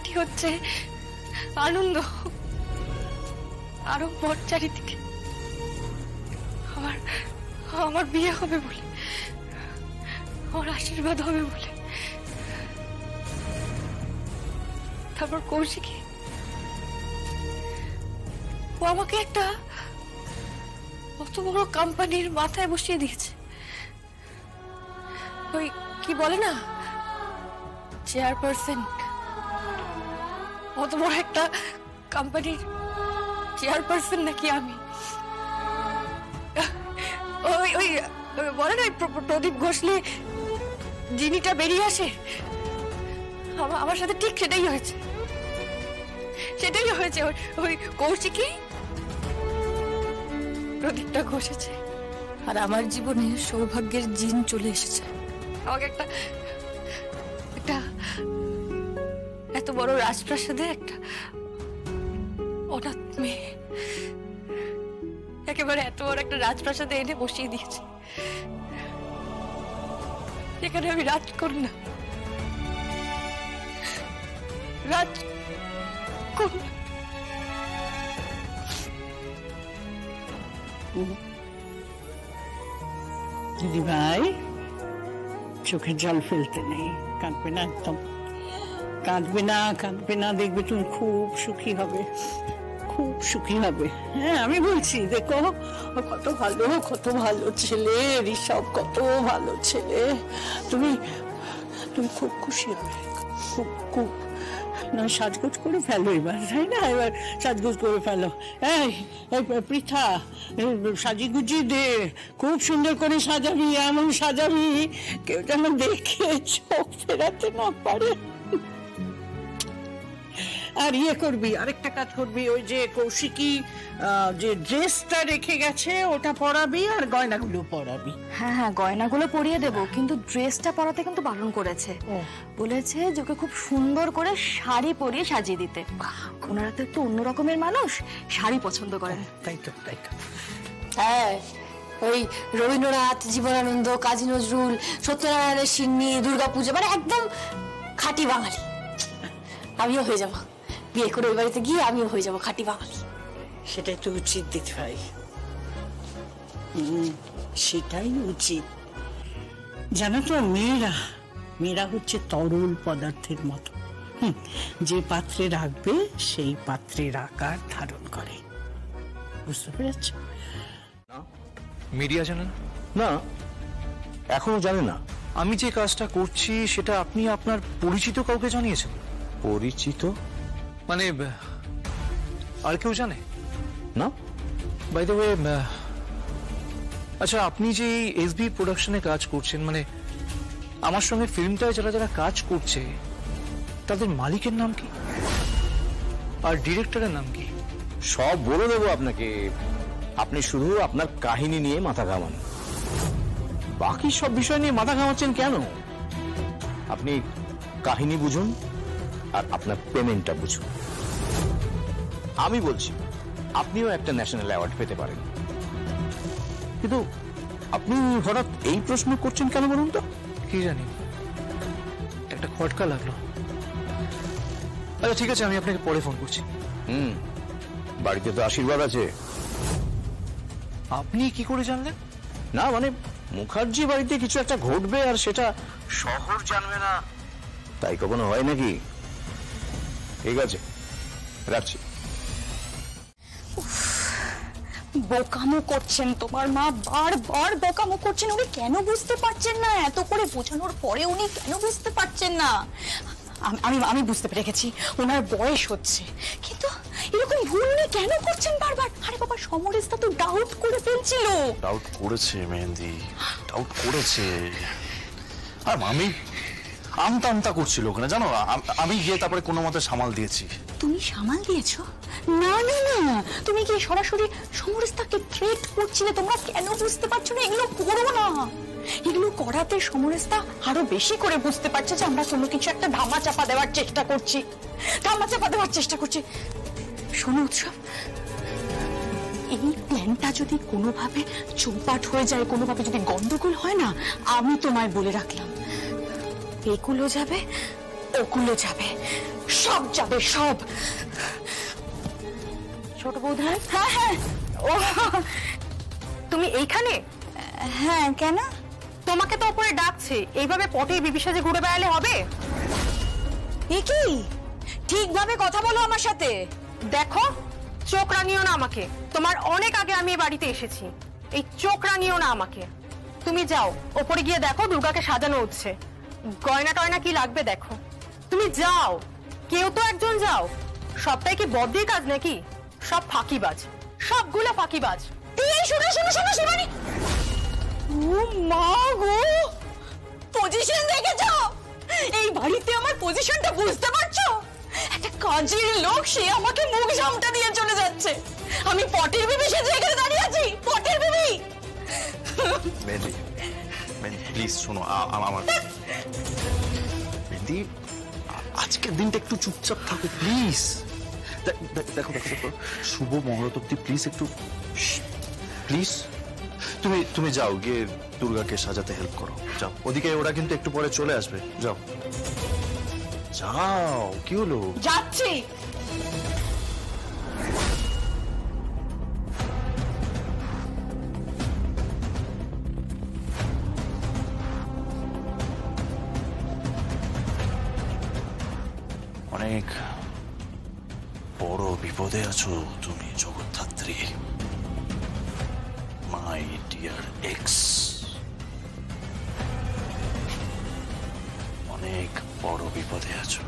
Party হচ্ছে, আনন্দ, আরো বর চারিদিকে। আমার বিয়ে হবে বলে, আমার আশীর্বাদ হবে বলে। তারপর কৌশিকী ও আমাকে একটা অত বড় কোম্পানির মাথায় বসিয়ে দিয়েছে। ওই কি বলে না, চেয়ারপারসন। অত বড় একটা কোম্পানির চেয়ারপারসন নাকি আমি? ওই ওই বলে না প্রদীপ ঘষলে জিনিটা বেরিয়ে আসে, আমার সাথে ঠিক সেটাই হয়েছে, সেটাই হয়েছে। ওই কৌশিকী প্রদীপটা ঘষেছে, আর আমার জীবনে সৌভাগ্যের জিন চলে এসেছে। আমাকে একটা এত বড় রাজপ্রাসাদে একটা অনাথ মেয়ে একেবারে এত বড় একটা রাজপ্রাসাদে এনে বসিয়ে দিয়েছে। এখানে আমি রাজ করি না, রাজ করি না। দিদি ভাই, চোখে জল ফেলতে নেই, কাঁদবে না, একদম কাঁদবে না, কাঁদবে না, দেখবে তুমি খুব সুখী হবে, খুব সুখী হবে। হ্যাঁ আমি বলছি, দেখো কত ভালো, কত ভালো ছেলে ঋষভ, কত ভালো ছেলে। তুমি তুমি খুব খুশি হবে, খুব খুব। না সাজগোজ করে ফেলো এবার, তাই না? এবার সাজগোজ করে ফেলো। এই পৃথা, সাজি গুজি দে, খুব সুন্দর করে সাজাবি, এমন সাজাবি কেউ যেন দেখে চোখ ফেরাতে না পারে। আর ইয়ে করবি, আরেকটা কাজ করবি, ওই যে কৌশিকী যে ড্রেসটা রেখে গেছে ওটা পরাবি, আর গয়নাগুলো পরাবি। হ্যাঁ হ্যাঁ, গয়নাগুলো পরিয়ে দেবো, কিন্তু ড্রেসটা পরাতে কিন্তু বারণ করেছে। বলেছে যে ওকে খুব সুন্দর করে শাড়ি পরিয়ে সাজিয়ে দিতে। ওনারা তো একটু অন্য রকমের মানুষ, শাড়ি পছন্দ করেন। তাই তো, তাই তো। হ্যাঁ, ওই রবীন্দ্রনাথ, জীবনানন্দ, কাজী নজরুল, সত্যনারায়ণের সিন্নি, দুর্গাপূজা, মানে একদম খাঁটি বাঙালি। আমিও হয়ে যাবো, বিয়ে করে ওই বাড়িতে গিয়ে আমিও হয়ে যাবো খাঁটি বাঙালি। সেটাই তো উচিত দিদি ভাই, সেটাই উচিত। জানো তো, মেয়েরা হচ্ছে তরল পদার্থের মতো, যে পাত্রে রাখবে সেই পাত্রের আকার ধারণ করে। বুঝতে পেরেছ? মিডিয়া জানে না, এখনো জানে না। আমি যে কাজটা করছি সেটা আপনি আপনার পরিচিত কাউকে জানিয়েছেন? পরিচিত মানে আর কেউ জানে না? বাই দ্য ওয়ে, আচ্ছা আপনি যে এসবি প্রোডাকশনে কাজ করছেন, মানে আমার সঙ্গে ফিল্মটায় যারা যারা কাজ করছে তাদের মালিকের নাম কি আর ডিরেক্টরের নাম কি? সব বলে দেবো আপনাকে, আপনি শুধু আপনার কাহিনী নিয়ে মাথা ঘামান, বাকি সব বিষয় নিয়ে মাথা ঘামাচ্ছেন কেন? আপনি কাহিনী বুঝুন আর আপনার পেমেন্টটা বুঝুন। আমি বলছি আপনিও একটা ন্যাশনাল অ্যাওয়ার্ড পেতে পারেন, কিন্তু আপনি হঠাৎ এই প্রশ্ন করছেন কেন বলুন তো? কি জানি, একটা খটকা লাগলো। আচ্ছা ঠিক আছে, আমি আপনাকে পরে ফোন করছি। বাড়িতে তো আশীর্বাদ আছে। আপনি কি করে জানলেন? না মানে মুখার্জি বাড়িতে কিছু একটা ঘটবে আর সেটা শহর জানবে না, তাই কখনো হয় নাকি? ঠিক আছে, রাখছি। বোকামো করছেন তোমার মা, বারবার বোকামো করছেন। উনি কেন বুঝতে পারছেন না? এত করে বোঝানোর পরে উনি কেন বুঝতে পারছেন না? আমি বুঝতে পেরে গেছি, ওনার বয়স হচ্ছে, কিন্তু এরকম ভুল উনি কেন করছেন বারবার? আরে বাবা, সমরেশদা তো ডাউট করে ফেলছিল। ডাউট করেছে মেহেন্দি, ডাউট করেছে। আর আমি আমতা করছিল ওখানে, জানো? আমি গিয়ে তারপরে কোনো মতে সামাল দিয়েছি। তুমি সামাল দিয়েছো? না না না, তুমি কি সরাসরি সমরেশদাকে থ্রেট করছিলে? তোমরা কেন বুঝতে পারছো না? এগুলো করো না। এগুলো করাতে সমরেশদা আরো বেশি করে বুঝতে পারছে যে আমরা কোনো কিছু একটা ধামা চাপা দেওয়ার চেষ্টা করছি। শোনো উৎসব, এই প্ল্যানটা যদি কোনোভাবে চৌপাট হয়ে যায়, কোনোভাবে যদি গন্ডগোল হয় না, আমি তোমায় বলে রাখলাম, এগুলো যাবে, ওগুলো যাবে, সব যাবে সব। ছোট বৌদি? হ্যাঁ হ্যাঁ, ও তুমি এইখানে? হ্যাঁ, কেন? তোমাকে তো উপরে ডাকছে, এইভাবে পটে বিবিসাজে ঘুরে বেড়ালে হবে? এ কি, ঠিকভাবে কথা বলো আমার সাথে। দেখো, চোখ রাঙিও না আমাকে। তোমার অনেক আগে আমি এই বাড়িতে এসেছি, এই চোখ রাঙিও না আমাকে। তুমি যাও ওপরে গিয়ে দেখো দুর্গাকে সাজানো হচ্ছে, গয়না টয়না কি লাগবে দেখো। তুমি যাও, কেউ তো একজন যাও। সবটাই কি বদ্দির কাজ নাকি? সব ফাঁকিবাজ, সবগুলো ফাঁকিবাজ। এই শোনো শোনো শোনো শিবানী, ও মা গো, পজিশন দেখেছো? এই বাড়িতে আমার পজিশনটা বুঝতে পারছো? একটা কাজের লোক, সে আমাকে মুখ জামটা দিয়ে চলে যাচ্ছে। আমি পটের বিবি সেজে এখানে দাঁড়িয়ে আছি, পটের বিবি। মেহেন্দি, প্লিজ শোনো আমার। মেহেন্দি, আজকের দিনটা একটু চুপচাপ থাকো প্লিজ। দেখো দেখো দেখো, শুভ মহরত অব্দি প্লিজ একটু, প্লিজ। তুমি যাও, গিয়ে দুর্গাকে সাজাতে হেল্প করো, যাও। ওদিকে ওরা কিন্তু একটু পরে চলে আসবে, যাও যাও। কি হলো? যাচ্ছি। অনেক বড় বিপদে আছো তুমি জগদ্ধাত্রী, মাই ডিয়ার এক্স। অনেক বড় বিপদে আছো।